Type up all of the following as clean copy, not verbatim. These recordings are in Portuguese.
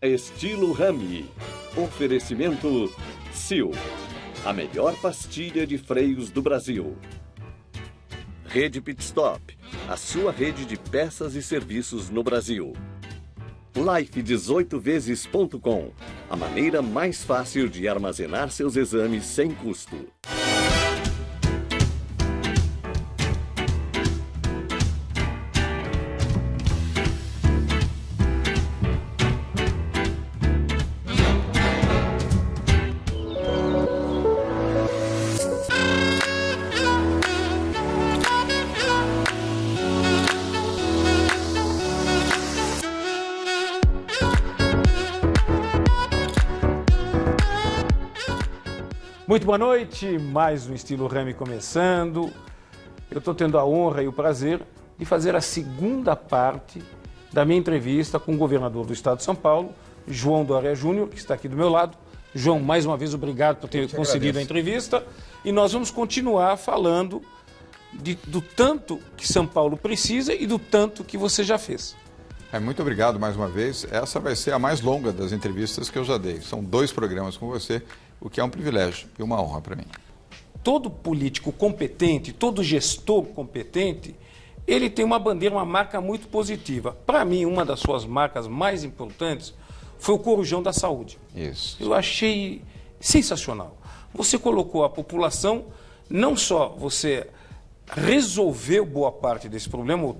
Estilo Rami. Oferecimento Sil, a melhor pastilha de freios do Brasil. Rede Pitstop, a sua rede de peças e serviços no Brasil. Life18vezes.com, a maneira mais fácil de armazenar seus exames sem custo. Muito boa noite, mais um Estilo Rami começando. Eu estou tendo a honra e o prazer de fazer a segunda parte da minha entrevista com o governador do estado de São Paulo, João Dória Júnior, que está aqui do meu lado. João, mais uma vez, obrigado por ter concedido a entrevista. E nós vamos continuar falando do tanto que São Paulo precisa e do tanto que você já fez. Muito obrigado mais uma vez. Essa vai ser a mais longa das entrevistas que eu já dei. São 2 programas com você, o que é um privilégio e uma honra para mim. Todo político competente, todo gestor competente, ele tem uma bandeira, uma marca muito positiva. Para mim, uma das suas marcas mais importantes foi o Corujão da Saúde. Isso. Eu achei sensacional. Você colocou a população, não só você resolveu boa parte desse problema,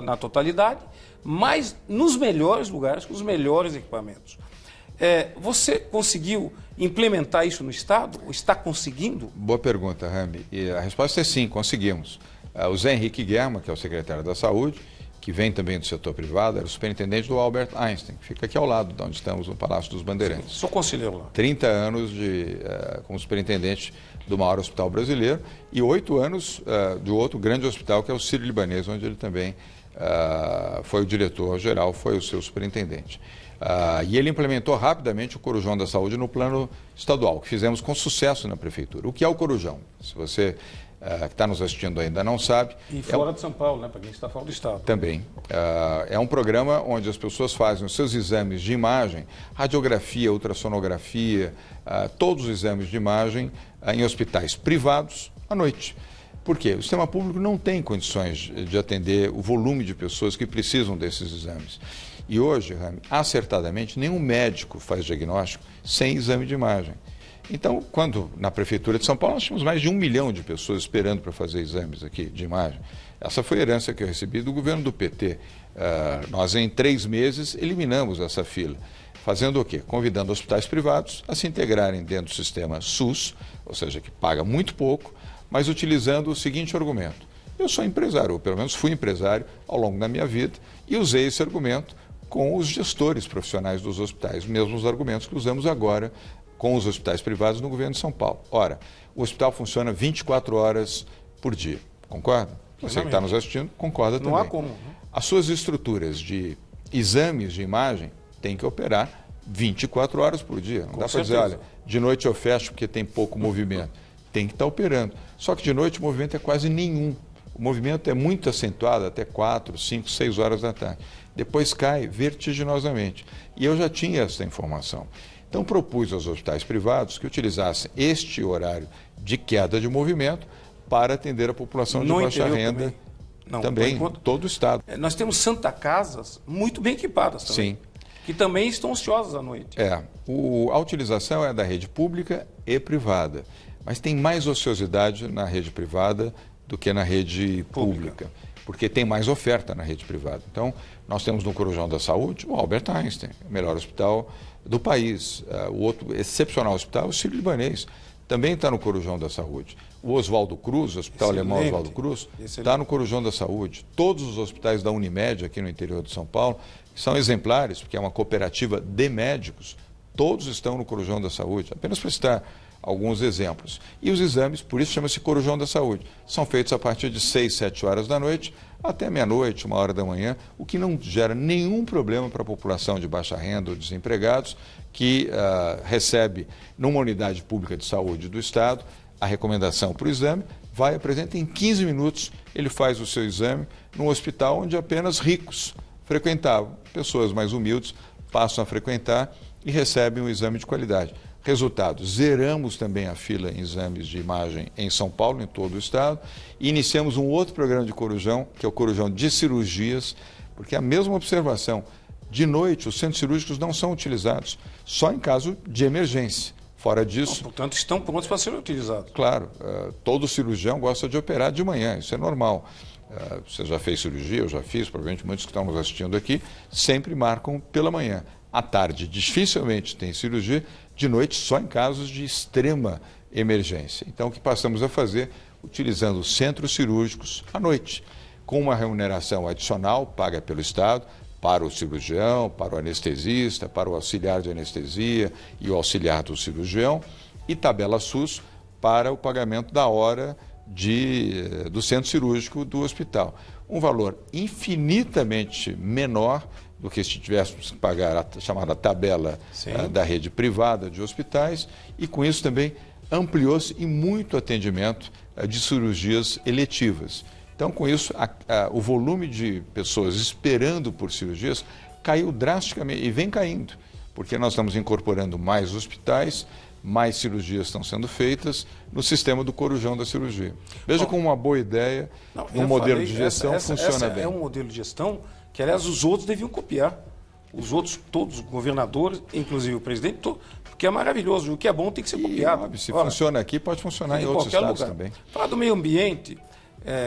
na totalidade, mas nos melhores lugares, com os melhores equipamentos. Você conseguiu implementar isso no Estado? Ou está conseguindo? Boa pergunta, Rami. E a resposta é sim, conseguimos. O Zé Henrique Guerma, que é o secretário da Saúde, que vem também do setor privado, era o superintendente do Albert Einstein, que fica aqui ao lado de onde estamos, no Palácio dos Bandeirantes. Sou conselheiro lá. 30 anos como superintendente do maior hospital brasileiro e 8 anos de outro grande hospital, que é o Sírio-Libanês, onde ele também foi o diretor-geral, foi o seu superintendente. E ele implementou rapidamente o Corujão da Saúde no plano estadual, que fizemos com sucesso na prefeitura. O que é o Corujão? Se você que está nos assistindo ainda não sabe... E fora de São Paulo, né? Para quem está fora do estado. Também. É um programa onde as pessoas fazem os seus exames de imagem, radiografia, ultrassonografia, todos os exames de imagem em hospitais privados à noite. Por quê? O sistema público não tem condições de atender o volume de pessoas que precisam desses exames. E hoje, Rami, acertadamente, nenhum médico faz diagnóstico sem exame de imagem. Então, quando na Prefeitura de São Paulo nós tínhamos mais de 1 milhão de pessoas esperando para fazer exames aqui de imagem, essa foi a herança que eu recebi do governo do PT. Nós, em 3 meses, eliminamos essa fila. Fazendo o quê? Convidando hospitais privados a se integrarem dentro do sistema SUS, ou seja, que paga muito pouco, mas utilizando o seguinte argumento. Eu sou empresário, ou pelo menos fui empresário ao longo da minha vida, e usei esse argumento com os gestores profissionais dos hospitais, mesmos argumentos que usamos agora com os hospitais privados no governo de São Paulo. Ora, o hospital funciona 24 horas por dia, concorda? Você que está nos assistindo, concorda também. Não há como. Né? As suas estruturas de exames de imagem têm que operar 24 horas por dia. Não dá para dizer, olha, de noite eu fecho porque tem pouco movimento. Tem que estar operando. Só que de noite o movimento é quase nenhum. O movimento é muito acentuado até 4, 5, 6 horas da tarde. Depois cai vertiginosamente. E eu já tinha essa informação. Então propus aos hospitais privados que utilizassem este horário de queda de movimento para atender a população de baixa renda. Também todo o estado. Nós temos Santa Casas muito bem equipadas também. Sim. Que também estão ansiosas à noite. A utilização é da rede pública e privada. Mas tem mais ociosidade na rede privada do que na rede pública, porque tem mais oferta na rede privada. Então, nós temos no Corujão da Saúde o Albert Einstein, o melhor hospital do país. O outro excepcional hospital, o Sírio-Libanês, também está no Corujão da Saúde. O Oswaldo Cruz, o Hospital Alemão Oswaldo Cruz, está no Corujão da Saúde. Todos os hospitais da Unimed, aqui no interior de São Paulo, que são exemplares, porque é uma cooperativa de médicos, todos estão no Corujão da Saúde. Apenas para citar alguns exemplos. E os exames, por isso chama-se Corujão da Saúde, são feitos a partir de 6, 7 horas da noite até meia-noite, 1 hora da manhã, o que não gera nenhum problema para a população de baixa renda ou desempregados que recebe numa unidade pública de saúde do Estado a recomendação para o exame, vai, apresenta em 15 minutos, ele faz o seu exame num hospital onde apenas ricos frequentavam, pessoas mais humildes passam a frequentar e recebem um exame de qualidade. Resultado, zeramos também a fila em exames de imagem em São Paulo, em todo o estado, e iniciamos um outro programa de corujão, que é o corujão de cirurgias, porque a mesma observação, de noite os centros cirúrgicos não são utilizados, só em caso de emergência. Fora disso... Portanto, estão prontos para serem utilizados. Claro, todo cirurgião gosta de operar de manhã, isso é normal. Você já fez cirurgia, eu já fiz, provavelmente muitos que estão nos assistindo aqui, sempre marcam pela manhã. À tarde, dificilmente tem cirurgia, de noite só em casos de extrema emergência. Então, o que passamos a fazer, utilizando os centros cirúrgicos à noite, com uma remuneração adicional paga pelo Estado, para o cirurgião, para o anestesista, para o auxiliar de anestesia e o auxiliar do cirurgião, e tabela SUS para o pagamento da hora do centro cirúrgico do hospital. Um valor infinitamente menor do que se tivéssemos que pagar a chamada tabela da rede privada de hospitais, e com isso também ampliou-se e muito atendimento de cirurgias eletivas. Então, com isso, o volume de pessoas esperando por cirurgias caiu drasticamente e vem caindo, porque nós estamos incorporando mais hospitais, mais cirurgias estão sendo feitas no sistema do corujão da cirurgia. Veja como uma boa ideia, um modelo de gestão funciona bem. É um modelo de gestão que, aliás, os outros deviam copiar. Os outros, todos os governadores, inclusive o presidente, porque é maravilhoso. O que é bom tem que ser copiado. Óbvio, se funciona aqui, pode funcionar em outros estados também. Falar do meio ambiente,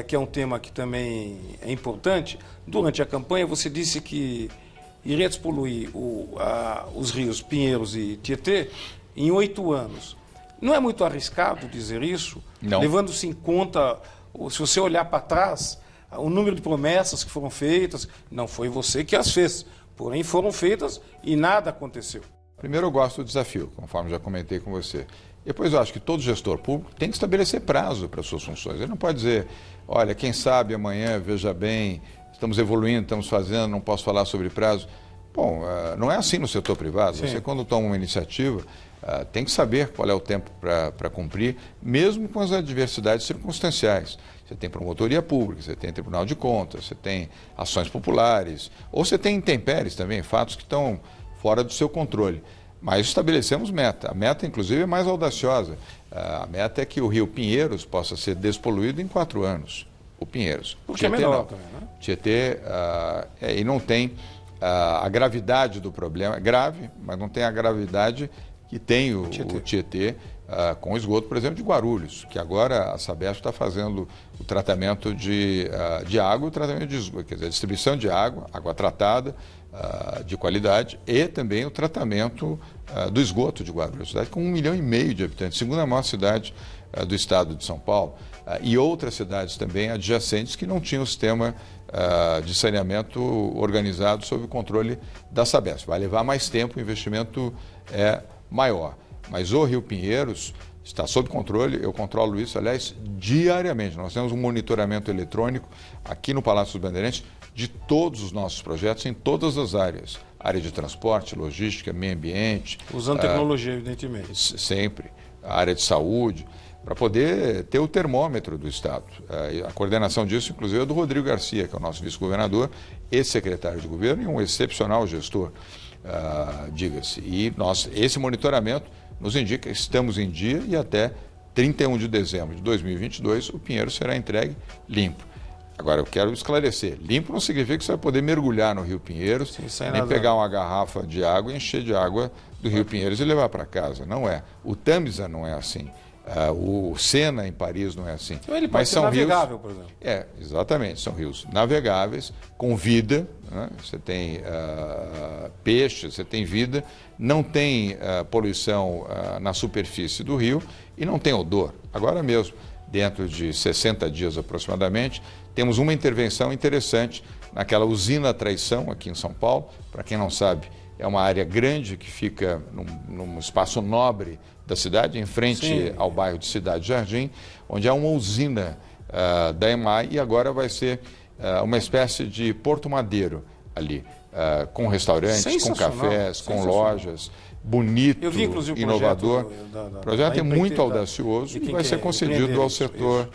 que é um tema que também é importante. Durante a campanha, você disse que iria despoluir os rios Pinheiros e Tietê em 8 anos. Não é muito arriscado dizer isso? Não. Levando-se em conta, se você olhar para trás, o número de promessas que foram feitas, não foi você que as fez, porém foram feitas e nada aconteceu. Primeiro, eu gosto do desafio, conforme já comentei com você. Depois, eu acho que todo gestor público tem que estabelecer prazo para suas funções. Ele não pode dizer, olha, quem sabe amanhã, veja bem, estamos evoluindo, estamos fazendo, não posso falar sobre prazo. Bom, não é assim no setor privado. Sim. Você, quando toma uma iniciativa, tem que saber qual é o tempo para cumprir, mesmo com as adversidades circunstanciais. Você tem promotoria pública, você tem tribunal de contas, você tem ações populares, ou você tem intempéries também, fatos que estão fora do seu controle. Mas estabelecemos meta. A meta, inclusive, é mais audaciosa. A meta é que o rio Pinheiros possa ser despoluído em 4 anos. O Pinheiros. Porque Tietê, é menor também, né? Tietê, e não tem a gravidade do problema. É grave, mas não tem a gravidade que tem o Tietê com o esgoto, por exemplo, de Guarulhos, que agora a Sabesp está fazendo o tratamento de água, o tratamento de esgoto, quer dizer, a distribuição de água, água tratada, de qualidade, e também o tratamento do esgoto de Guarulhos, cidade com 1,5 milhão de habitantes, segunda maior cidade do estado de São Paulo, e outras cidades também adjacentes que não tinham sistema de saneamento organizado sob o controle da Sabesp. Vai levar mais tempo, o investimento é maior. Mas o Rio Pinheiros está sob controle, eu controlo isso, aliás, diariamente. Nós temos um monitoramento eletrônico aqui no Palácio dos Bandeirantes de todos os nossos projetos em todas as áreas. Área de transporte, logística, meio ambiente. Usando tecnologia, evidentemente. Sempre. A área de saúde, para poder ter o termômetro do Estado. A coordenação disso, inclusive, é do Rodrigo Garcia, que é o nosso vice-governador, ex-secretário de governo e um excepcional gestor, diga-se. E esse monitoramento nos indica que estamos em dia e até 31 de dezembro de 2022 o Pinheiro será entregue limpo. Agora, eu quero esclarecer, limpo não significa que você vai poder mergulhar no Rio Pinheiros, nem pegar uma garrafa de água e encher de água do Rio Pinheiros e levar para casa. Não é. O Tamisa não é assim. O Sena, em Paris, não é assim. Então ele pode ser navegável, por exemplo. Exatamente. São rios navegáveis, com vida, né? Você tem peixe, você tem vida, não tem poluição na superfície do rio e não tem odor. Agora mesmo, dentro de 60 dias aproximadamente, temos uma intervenção interessante naquela usina Traição, aqui em São Paulo. Para quem não sabe, é uma área grande que fica num espaço nobre da cidade, em frente ao bairro de Cidade Jardim, onde há uma usina da EMAI e agora vai ser uma espécie de Porto Madeiro ali, com restaurantes, com cafés, com lojas, bonito, eu vi, inclusive, inovador. O projeto é muito audacioso e vai ser concedido ao setor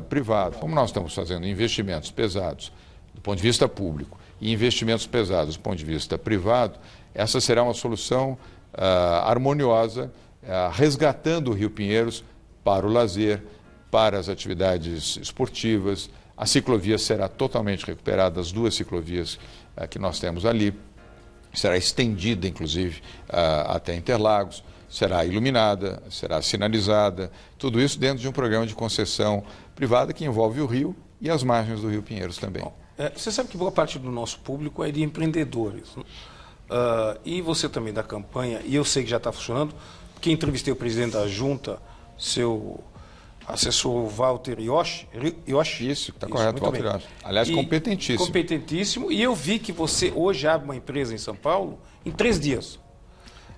privado. Como nós estamos fazendo investimentos pesados do ponto de vista público e investimentos pesados do ponto de vista privado, essa será uma solução harmoniosa, resgatando o Rio Pinheiros para o lazer, para as atividades esportivas. A ciclovia será totalmente recuperada, as 2 ciclovias que nós temos ali. Será estendida, inclusive, até Interlagos, será iluminada, será sinalizada, tudo isso dentro de um programa de concessão privada que envolve o rio e as margens do Rio Pinheiros também. Você sabe que boa parte do nosso público é de empreendedores, né? E você também da campanha, e eu sei que já está funcionando, porque entrevistei o presidente da Junta, seu assessor Walter Yoshi. Isso, está correto, Walter Yoshi. Aliás, competentíssimo. Competentíssimo, e eu vi que você hoje abre uma empresa em São Paulo em 3 dias.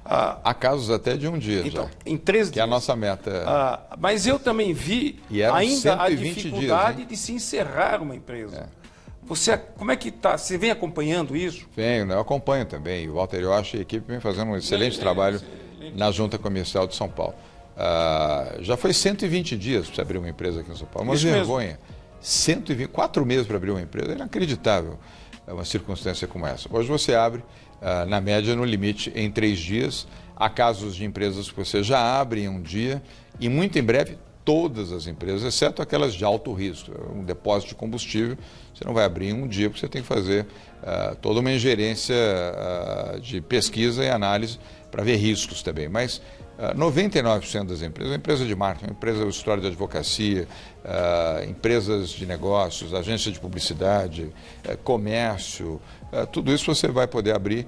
Há casos até de um dia então, já. Em 3 dias. Que é a nossa meta. Mas eu também vi ainda a dificuldade de se encerrar uma empresa. Como é que está? Você vem acompanhando isso? Venho, eu acompanho também. O Walter Yoshi e a equipe vem fazendo um excelente trabalho na Junta Comercial de São Paulo. Já foi 120 dias para abrir uma empresa aqui em São Paulo. Uma vergonha. 4 meses para abrir uma empresa, é inacreditável uma circunstância como essa. Hoje você abre, na média, no limite, em 3 dias. Há casos de empresas que você já abre em um dia e muito em breve todas as empresas, exceto aquelas de alto risco. Um depósito de combustível, você não vai abrir em um dia porque você tem que fazer toda uma ingerência de pesquisa e análise para ver riscos também. Mas 99% das empresas, empresa de marketing, empresa de história de advocacia, empresas de negócios, agência de publicidade, comércio, tudo isso você vai poder abrir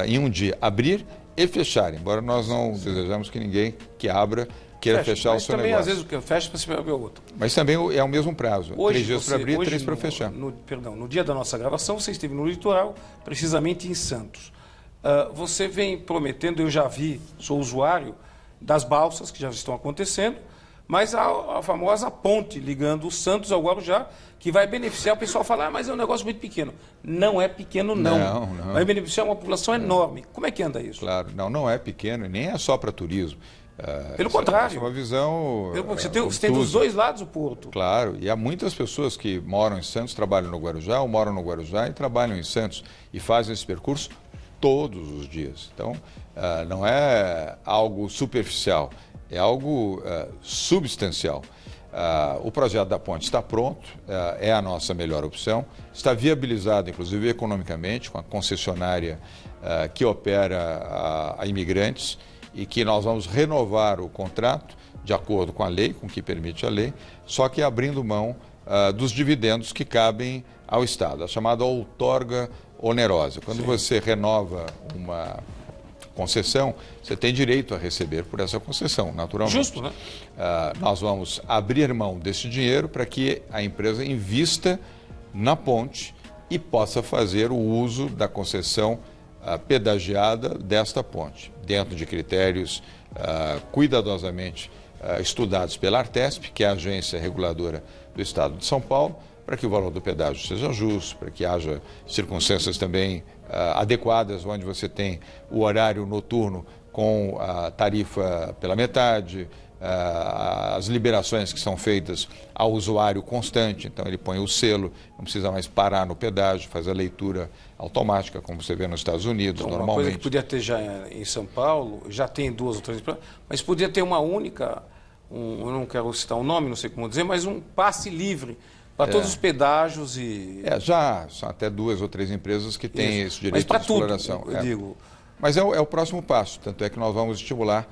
em um dia. Abrir e fechar, embora nós não desejamos que ninguém que abra queira fechar o seu negócio. Mas também, às vezes, o que fecha para se abrir outro. Mas também é o mesmo prazo. 3 dias para abrir e 3 para fechar. No dia da nossa gravação, você esteve no litoral, precisamente em Santos. Você vem prometendo, eu já vi, sou usuário das balsas que já estão acontecendo, mas a famosa ponte ligando o Santos ao Guarujá, que vai beneficiar, o pessoal fala, mas é um negócio muito pequeno. Não é pequeno, não. Vai beneficiar uma população enorme. Como é que anda isso? Claro, não é pequeno e nem é só para turismo. Pelo contrário. É uma visão... Você tem dos 2 lados o porto. Claro, e há muitas pessoas que moram em Santos, trabalham no Guarujá, ou moram no Guarujá e trabalham em Santos, e fazem esse percurso todos os dias. Então, não é algo superficial, é algo substancial. O projeto da ponte está pronto, é a nossa melhor opção, está viabilizado, inclusive, economicamente, com a concessionária que opera a imigrantes, e que nós vamos renovar o contrato de acordo com a lei, com o que permite a lei, só que abrindo mão dos dividendos que cabem ao Estado, a chamada outorga onerosa. Quando você renova uma concessão, você tem direito a receber por essa concessão, naturalmente. Justo, né? Nós vamos abrir mão desse dinheiro para que a empresa invista na ponte e possa fazer o uso da concessão pedagiada desta ponte, dentro de critérios cuidadosamente estudados pela Artesp, que é a agência reguladora do Estado de São Paulo, para que o valor do pedágio seja justo, para que haja circunstâncias também adequadas, onde você tem o horário noturno com a tarifa pela metade, as liberações que são feitas ao usuário constante, então ele põe o selo, não precisa mais parar no pedágio, faz a leitura automática, como você vê nos Estados Unidos, então, normalmente. Uma coisa que podia ter já em São Paulo, já tem 2 ou 3, mas podia ter uma única, eu não quero citar o nome, não sei como dizer, mas um passe livre para todos os pedágios e... já são até 2 ou 3 empresas que têm esse direito de exploração. Tudo, eu digo. Mas é o próximo passo, tanto é que nós vamos estimular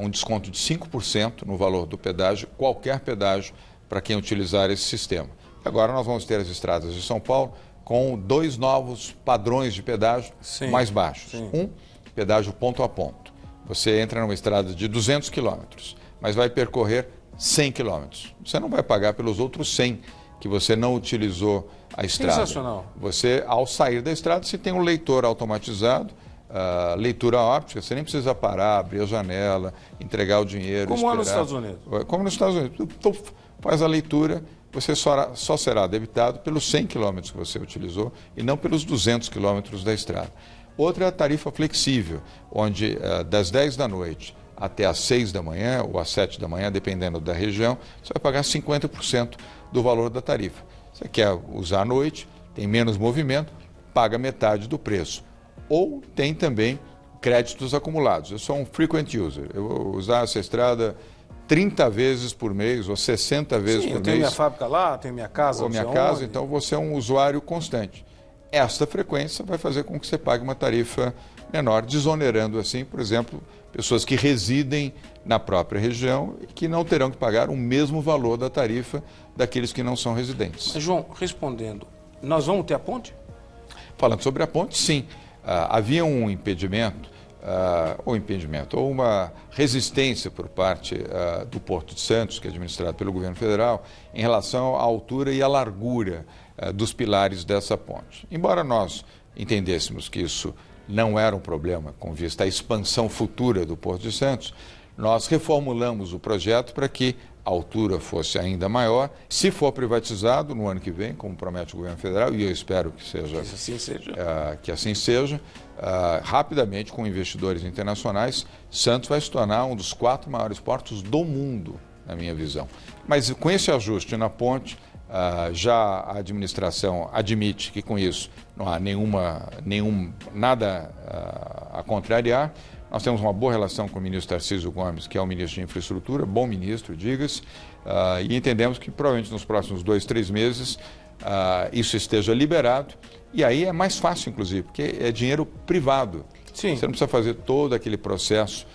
um desconto de 5% no valor do pedágio, qualquer pedágio, para quem utilizar esse sistema. Agora nós vamos ter as estradas de São Paulo com 2 novos padrões de pedágio mais baixos. Um, pedágio ponto a ponto. Você entra numa estrada de 200 quilômetros, mas vai percorrer 100 quilômetros. Você não vai pagar pelos outros 100 que você não utilizou a estrada. Sensacional. Você, ao sair da estrada, você tem um leitor automatizado, leitura óptica, você nem precisa parar, abrir a janela, entregar o dinheiro, como nos Estados Unidos. Como nos Estados Unidos. Faz a leitura, você só será debitado pelos 100 quilômetros que você utilizou e não pelos 200 quilômetros da estrada. Outra é a tarifa flexível, onde das 10 da noite até às 6 da manhã ou às 7 da manhã, dependendo da região, você vai pagar 50% do valor da tarifa. Você quer usar à noite, tem menos movimento, paga metade do preço. Ou tem também créditos acumulados. Eu sou um frequent user. Eu vou usar essa estrada 30 vezes por mês ou 60 vezes por mês. Eu tenho minha fábrica lá, tenho minha casa. Ou minha casa, então você é um usuário constante. Esta frequência vai fazer com que você pague uma tarifa menor, desonerando assim, por exemplo, pessoas que residem na própria região e que não terão que pagar o mesmo valor da tarifa daqueles que não são residentes. Mas, João, respondendo, nós vamos ter a ponte? Falando sobre a ponte, sim. Havia um impedimento, ou uma resistência por parte do Porto de Santos, que é administrado pelo governo federal, em relação à altura e à largura dos pilares dessa ponte. Embora nós entendêssemos que isso não era um problema com vista à expansão futura do Porto de Santos, nós reformulamos o projeto para que a altura fosse ainda maior. Se for privatizado no ano que vem, como promete o governo federal, e eu espero que assim seja, rapidamente, com investidores internacionais, Santos vai se tornar um dos 4 maiores portos do mundo, na minha visão. Mas com esse ajuste na ponte, já a administração admite que com isso não há nada a contrariar. Nós temos uma boa relação com o ministro Tarcísio Gomes, que é o ministro de Infraestrutura, bom ministro, diga-se, e entendemos que provavelmente nos próximos 2, 3 meses isso esteja liberado, e aí é mais fácil, inclusive, porque é dinheiro privado. Sim. Você não precisa fazer todo aquele processo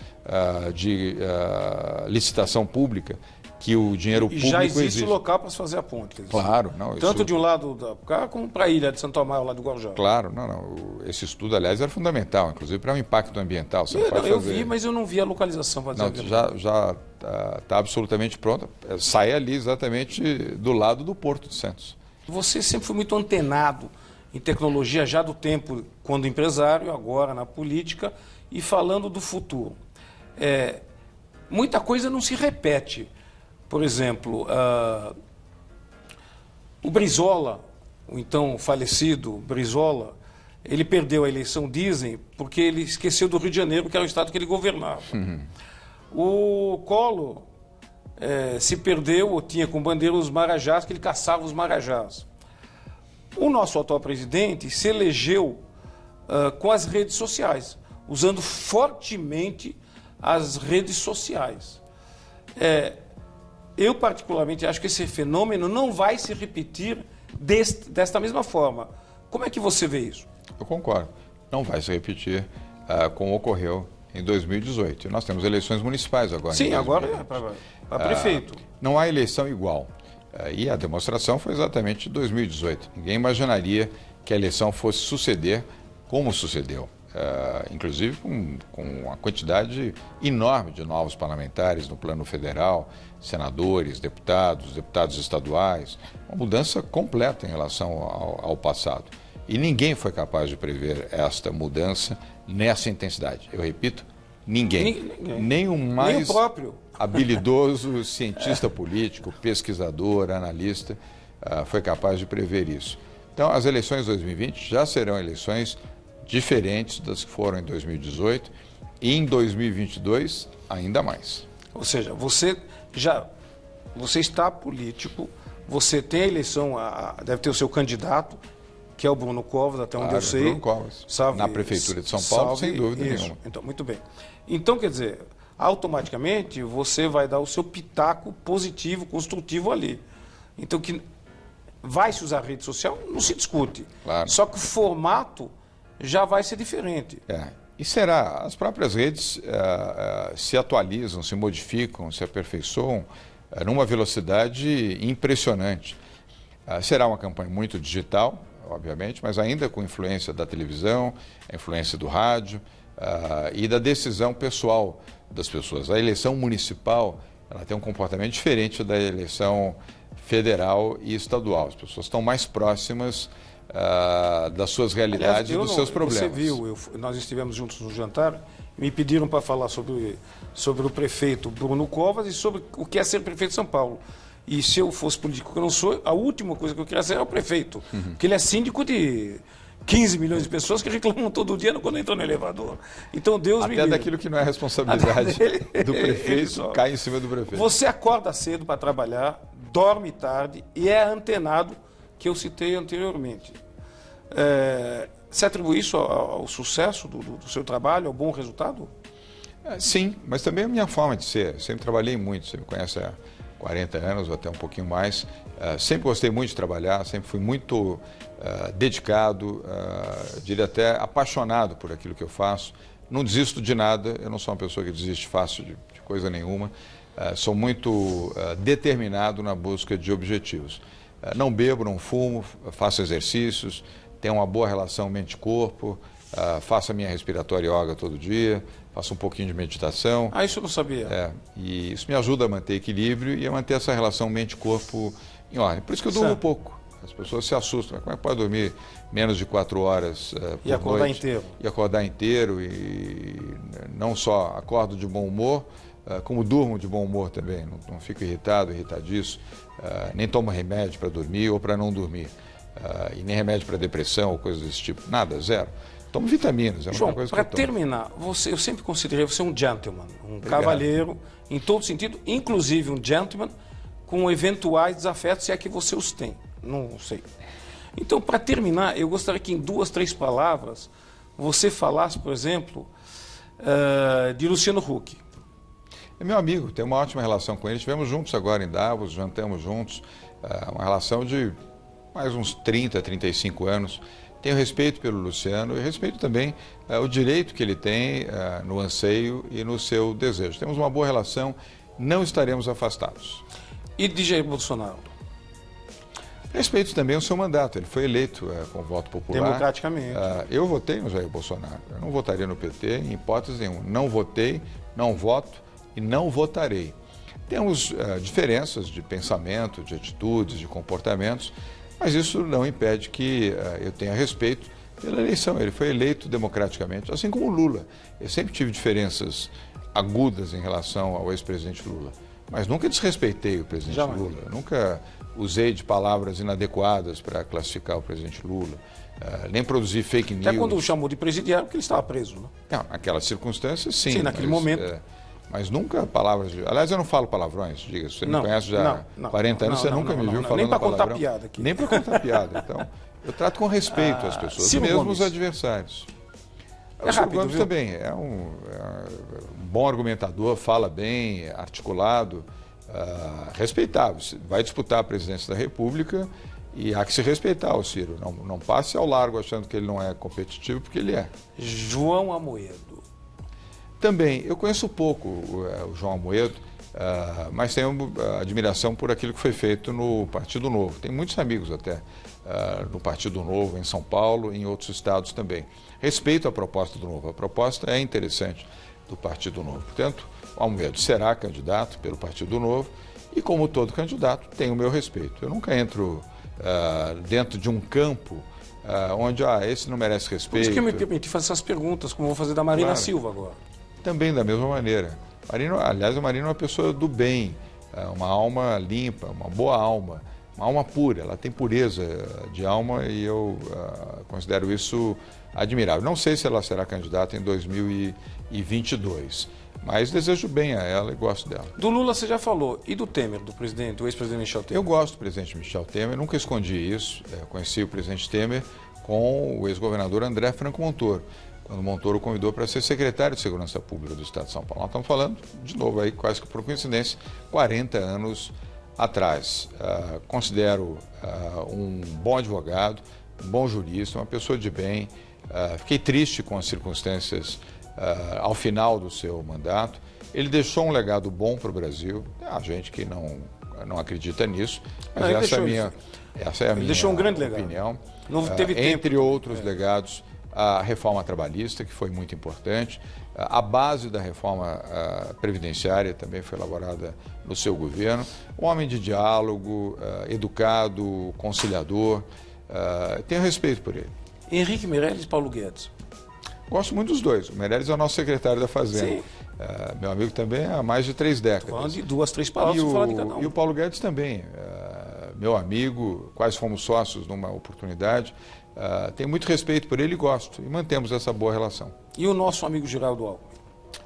de licitação pública que o dinheiro público já existe exige. O local para se fazer a ponte. Claro. Não, tanto isso... de um lado da cá como para a ilha de Santo Amaro, lá do Guarujá. Claro, esse estudo, aliás, era fundamental, inclusive para o impacto ambiental. Eu vi, mas eu não vi a localização. Já está absolutamente pronta. Sai ali exatamente do lado do Porto de Santos. Você sempre foi muito antenado em tecnologia, já do tempo quando empresário, agora na política, e falando do futuro. Muita coisa não se repete. Por exemplo, o Brizola, o então falecido Brizola, ele perdeu a eleição, dizem, porque ele esqueceu do Rio de Janeiro, que era o estado que ele governava. O Collor se perdeu, ou tinha com bandeira os marajás, que ele caçava os marajás. O nosso atual presidente se elegeu com as redes sociais, usando fortemente as redes sociais. Eu, particularmente, acho que esse fenômeno não vai se repetir desta mesma forma. Como é que você vê isso? Eu concordo. Não vai se repetir como ocorreu em 2018. Nós temos eleições municipais agora. Sim, agora é para prefeito. Não há eleição igual. E a demonstração foi exatamente em 2018. Ninguém imaginaria que a eleição fosse suceder como sucedeu. Inclusive com uma quantidade enorme de novos parlamentares no plano federal, senadores, deputados estaduais, uma mudança completa em relação ao passado. E ninguém foi capaz de prever esta mudança nessa intensidade. Eu repito, ninguém. Nem o mais nem o próprio habilidoso cientista político, pesquisador, analista, foi capaz de prever isso. Então, as eleições de 2020 já serão eleições diferentes das que foram em 2018 e em 2022 ainda mais. Ou seja, você está político, você tem a eleição, deve ter o seu candidato, que é o Bruno Covas, até onde eu sei. Bruno Covas, na Prefeitura de São Paulo, sem dúvida nenhuma. Então, muito bem. Então, quer dizer, automaticamente você vai dar o seu pitaco positivo, construtivo ali. Então, que vai se usar a rede social, não se discute. Claro. Só que o formato já vai ser diferente. E será, as próprias redes se atualizam, se modificam, se aperfeiçoam numa velocidade impressionante. Será uma campanha muito digital, obviamente, mas ainda com influência da televisão, a influência do rádio e da decisão pessoal das pessoas. A eleição municipal, ela tem um comportamento diferente da eleição federal e estadual. As pessoas estão mais próximas das suas realidades e dos seus problemas. Você viu, nós estivemos juntos no jantar, me pediram para falar sobre o prefeito Bruno Covas e sobre o que é ser prefeito de São Paulo. E se eu fosse político, que eu não sou, a última coisa que eu queria ser é o prefeito. Porque ele é síndico de 15 milhões de pessoas que reclamam todo dia quando entram no elevador. Então Deus me livre. Até daquilo que não é responsabilidade do prefeito cai em cima do prefeito. Você acorda cedo para trabalhar, dorme tarde e é antenado, que eu citei anteriormente. Você atribui isso ao sucesso do seu trabalho, ao bom resultado? Sim, mas também a minha forma de ser. Sempre trabalhei muito, você me conhece há 40 anos ou até um pouquinho mais. Sempre gostei muito de trabalhar, sempre fui muito dedicado, diria até apaixonado por aquilo que eu faço. Não desisto de nada, eu não sou uma pessoa que desiste fácil de coisa nenhuma. Sou muito determinado na busca de objetivos. Não bebo, não fumo, faço exercícios, tenho uma boa relação mente-corpo, faço a minha respiratória yoga todo dia, faço um pouquinho de meditação. Isso eu não sabia. E isso me ajuda a manter equilíbrio e a manter essa relação mente-corpo em ordem. Por isso que eu durmo pouco. As pessoas se assustam. Como é que pode dormir menos de 4 horas por noite? E acordar inteiro. E acordar inteiro. E não só acordo de bom humor, como durmo de bom humor também. Não fico irritado, irritadiço. Nem tomo remédio para dormir ou para não dormir. E nem remédio para depressão ou coisas desse tipo. Nada, zero. Tomo vitaminas. João, para terminar, eu sempre considerei você um gentleman, um cavalheiro, em todo sentido, inclusive um gentleman com eventuais desafetos, se é que você os tem. Não sei. Então, para terminar, eu gostaria que em 2, 3 palavras você falasse, por exemplo, de Luciano Huck. É meu amigo, tenho uma ótima relação com ele. Estivemos juntos agora em Davos, jantamos juntos. Uma relação de mais uns 30, 35 anos. Tenho respeito pelo Luciano e respeito também o direito que ele tem no anseio e no seu desejo. Temos uma boa relação, não estaremos afastados. E de Jair Bolsonaro? Respeito também o seu mandato. Ele foi eleito com voto popular. Democraticamente. Eu votei no Jair Bolsonaro. Eu não votaria no PT em hipótese nenhuma. Não votei, não voto e não votarei. Temos diferenças de pensamento, de atitudes, de comportamentos, mas isso não impede que eu tenha respeito pela eleição. Ele foi eleito democraticamente, assim como o Lula. Eu sempre tive diferenças agudas em relação ao ex-presidente Lula, mas nunca desrespeitei o presidente Lula. Eu nunca usei de palavras inadequadas para classificar o presidente Lula, nem produzi fake news. Até quando o chamou de presidiário, porque ele estava preso, né? Não, naquelas circunstâncias, sim. Sim, naquele momento. Mas nunca palavras de... Aliás, eu não falo palavrões, diga. Você me conhece já há 40 anos, você nunca me viu falando nem para contar palavrão. Piada aqui. Nem para contar piada. Então, eu trato com respeito as pessoas, mesmo os adversários. O Ciro Gomes também é um bom argumentador, fala bem, articulado, respeitável. Vai disputar a presidência da República e há que se respeitar o Ciro. Não passe ao largo achando que ele não é competitivo, porque ele é. João Amoedo. Também, eu conheço pouco o João Amoedo, mas tenho admiração por aquilo que foi feito no Partido Novo. Tem muitos amigos até no Partido Novo, em São Paulo e em outros estados também. Respeito a proposta do Novo. A proposta é interessante do Partido Novo. Portanto, o Amoedo será candidato pelo Partido Novo e, como todo candidato, tem o meu respeito. Eu nunca entro dentro de um campo onde esse não merece respeito. Por isso que eu me permiti fazer essas perguntas, como vou fazer da Marina Silva agora. Também da mesma maneira. Aliás, a Marina é uma pessoa do bem, uma alma limpa, uma boa alma, uma alma pura. Ela tem pureza de alma e eu considero isso admirável. Não sei se ela será candidata em 2022, mas desejo bem a ela e gosto dela. Do Lula você já falou. E do Temer, do ex-presidente Michel Temer? Eu gosto do presidente Michel Temer, nunca escondi isso. Conheci o presidente Temer com o ex-governador André Franco Montoro, quando Montoro o convidou para ser secretário de Segurança Pública do Estado de São Paulo. Nós estamos falando, de novo, aí, quase que por coincidência, 40 anos atrás. Considero um bom advogado, um bom jurista, uma pessoa de bem. Fiquei triste com as circunstâncias ao final do seu mandato. Ele deixou um legado bom para o Brasil. Há gente que não acredita nisso, mas essa é a minha deixou um grande opinião. Não teve tempo. Entre outros legados, a reforma trabalhista, que foi muito importante. A base da reforma previdenciária também foi elaborada no seu governo. Um homem de diálogo, educado, conciliador. Tenho respeito por ele. Henrique Meirelles e Paulo Guedes. Gosto muito dos dois. O Meirelles é o nosso secretário da Fazenda. Sim. Meu amigo também há mais de 3 décadas. Falando de 2, 3 palavras, falar de cada um. E o Paulo Guedes também. Meu amigo, quase fomos sócios numa oportunidade. Tenho muito respeito por ele e gosto. E mantemos essa boa relação. E o nosso amigo Geraldo Alckmin?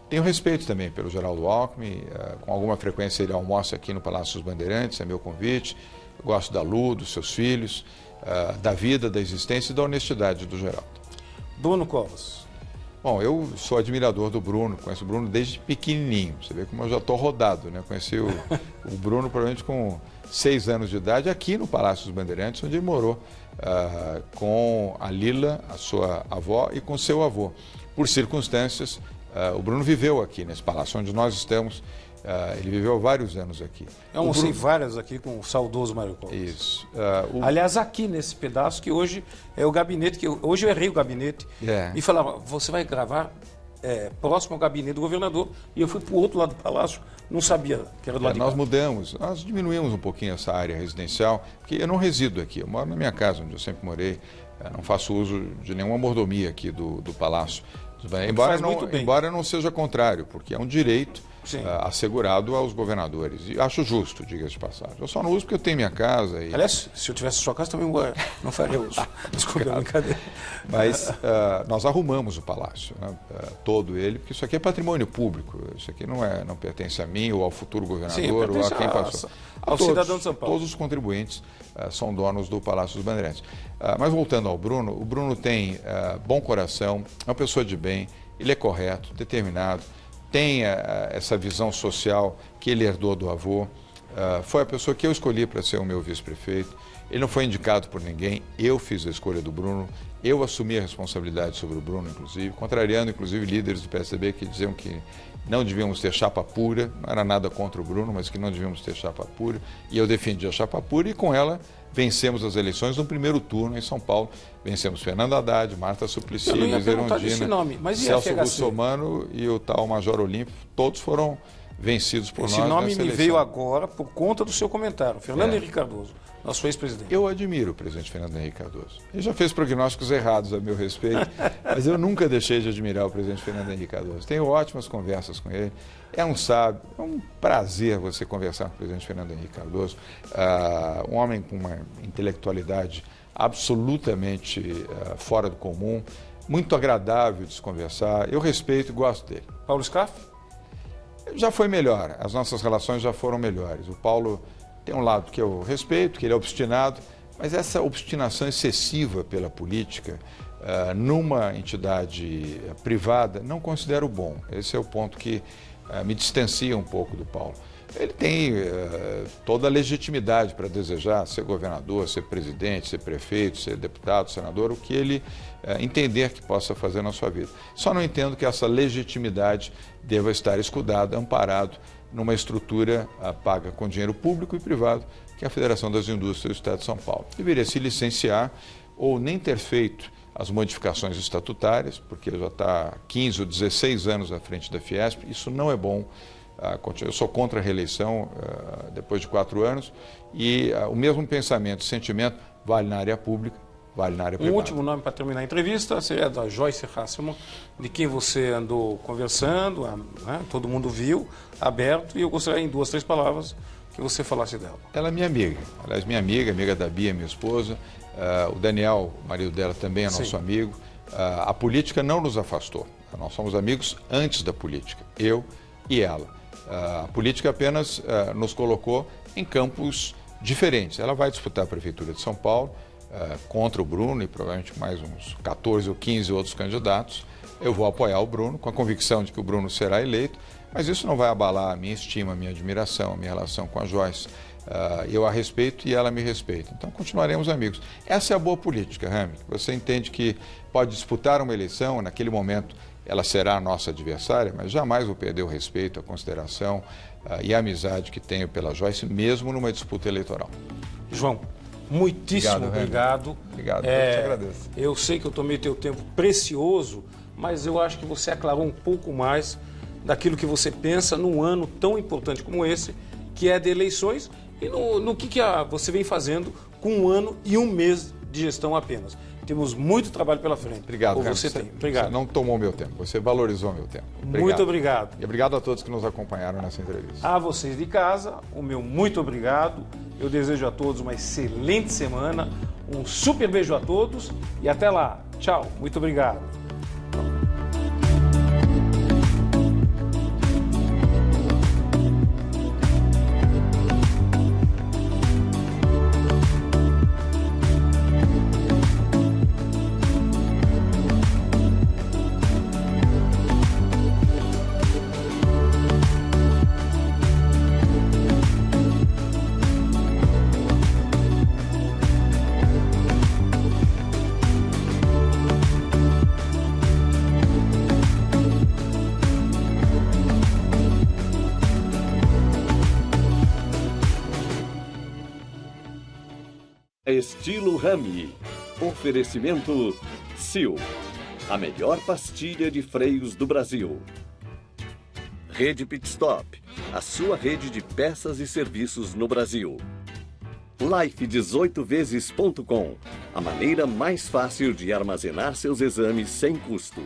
Tenho respeito também pelo Geraldo Alckmin. Com alguma frequência ele almoça aqui no Palácio dos Bandeirantes, é meu convite. Eu gosto da Lu, dos seus filhos, da vida, da existência e da honestidade do Geraldo. Bruno Covas. Bom, eu sou admirador do Bruno, conheço o Bruno desde pequenininho. Você vê como eu já estou rodado, né? Conheci o Bruno provavelmente com 6 anos de idade aqui no Palácio dos Bandeirantes, onde ele morou com a Lila, a sua avó, e com seu avô. Por circunstâncias, o Bruno viveu aqui nesse palácio onde nós estamos. Ele viveu vários anos aqui. Eu almocei várias aqui com o saudoso Mário Covas. Isso. Aliás, aqui nesse pedaço, que hoje é o gabinete, hoje eu errei o gabinete, e falava, você vai gravar próximo ao gabinete do governador, e eu fui para o outro lado do palácio, não sabia que era do lado de cá. Nós mudamos, nós diminuímos um pouquinho essa área residencial, porque eu não resido aqui, eu moro na minha casa, onde eu sempre morei, não faço uso de nenhuma mordomia aqui do palácio. Embora não seja contrário, porque é um direito assegurado aos governadores. E acho justo, diga-se de passagem. Eu só não uso porque eu tenho minha casa. Aliás, se eu tivesse sua casa, também não faria uso. Desculpe a brincadeira. Mas nós arrumamos o palácio, né? Todo ele, porque isso aqui é patrimônio público. Isso aqui não pertence a mim ou ao futuro governador ou a quem passou. Ao cidadão de São Paulo. Todos os contribuintes são donos do Palácio dos Bandeirantes. Mas voltando ao Bruno, o Bruno tem bom coração, é uma pessoa de bem, ele é correto, determinado, tem essa visão social que ele herdou do avô. Foi a pessoa que eu escolhi para ser o meu vice-prefeito. Ele não foi indicado por ninguém, eu fiz a escolha do Bruno, eu assumi a responsabilidade sobre o Bruno, inclusive, contrariando, inclusive, líderes do PSDB que diziam que não devíamos ter chapa pura, não era nada contra o Bruno, mas que não devíamos ter chapa pura, e eu defendi a chapa pura e com ela vencemos as eleições no primeiro turno em São Paulo. Vencemos Fernando Haddad, Marta Suplicy, Luiz Erundina, Celso Russomano e o tal Major Olímpio, todos foram vencidos por nós nessa eleição. Esse nome me veio agora por conta do seu comentário, Fernando Henrique Cardoso, nosso ex-presidente. Eu admiro o presidente Fernando Henrique Cardoso. Ele já fez prognósticos errados a meu respeito, mas eu nunca deixei de admirar o presidente Fernando Henrique Cardoso. Tenho ótimas conversas com ele. É um sábio, é um prazer você conversar com o presidente Fernando Henrique Cardoso, um homem com uma intelectualidade absolutamente fora do comum, muito agradável de se conversar. Eu respeito e gosto dele. Paulo Scaff? Já foi melhor, as nossas relações já foram melhores. O Paulo tem um lado que eu respeito, que ele é obstinado, mas essa obstinação excessiva pela política numa entidade privada não considero bom. Esse é o ponto que me distancia um pouco do Paulo. Ele tem toda a legitimidade para desejar ser governador, ser presidente, ser prefeito, ser deputado, senador, o que ele entender que possa fazer na sua vida. Só não entendo que essa legitimidade deva estar escudada, amparado numa estrutura paga com dinheiro público e privado, que é a Federação das Indústrias do Estado de São Paulo. Deveria se licenciar ou nem ter feito as modificações estatutárias, porque já está 15 ou 16 anos à frente da Fiesp, isso não é bom. Eu sou contra a reeleição depois de 4 anos e o mesmo pensamento, sentimento vale na área pública, vale na área privada. Um último nome para terminar a entrevista seria da Joyce Hasselman, de quem você andou conversando, né? Todo mundo viu, aberto, e eu gostaria em 2, 3 palavras que você falasse dela. Ela é minha amiga, aliás, minha amiga da Bia, minha esposa, o Daniel, o marido dela, também é nosso amigo. A política não nos afastou, nós somos amigos antes da política, eu e ela. A política apenas nos colocou em campos diferentes. Ela vai disputar a Prefeitura de São Paulo contra o Bruno e provavelmente mais uns 14 ou 15 outros candidatos. Eu vou apoiar o Bruno com a convicção de que o Bruno será eleito, mas isso não vai abalar a minha estima, a minha admiração, a minha relação com a Joyce. Eu a respeito e ela me respeita. Então continuaremos amigos. Essa é a boa política, Rami. Você entende que pode disputar uma eleição, naquele momento ela será a nossa adversária, mas jamais vou perder o respeito, a consideração e a amizade que tenho pela Joyce, mesmo numa disputa eleitoral. João, muitíssimo obrigado. Obrigado, eu te agradeço. Eu sei que eu tomei teu tempo precioso, mas eu acho que você aclarou um pouco mais daquilo que você pensa num ano tão importante como esse, que é de eleições, e no que você vem fazendo com 1 ano e 1 mês de gestão apenas. Temos muito trabalho pela frente. Obrigado, você tem. Obrigado. Você não tomou meu tempo, você valorizou meu tempo. Obrigado. Muito obrigado. E obrigado a todos que nos acompanharam nessa entrevista. A vocês de casa, o meu muito obrigado. Eu desejo a todos uma excelente semana, um super beijo a todos e até lá. Tchau, muito obrigado. Estilo Rami. Oferecimento Sil, a melhor pastilha de freios do Brasil. Rede Pitstop, a sua rede de peças e serviços no Brasil. Life18vezes.com, a maneira mais fácil de armazenar seus exames sem custo.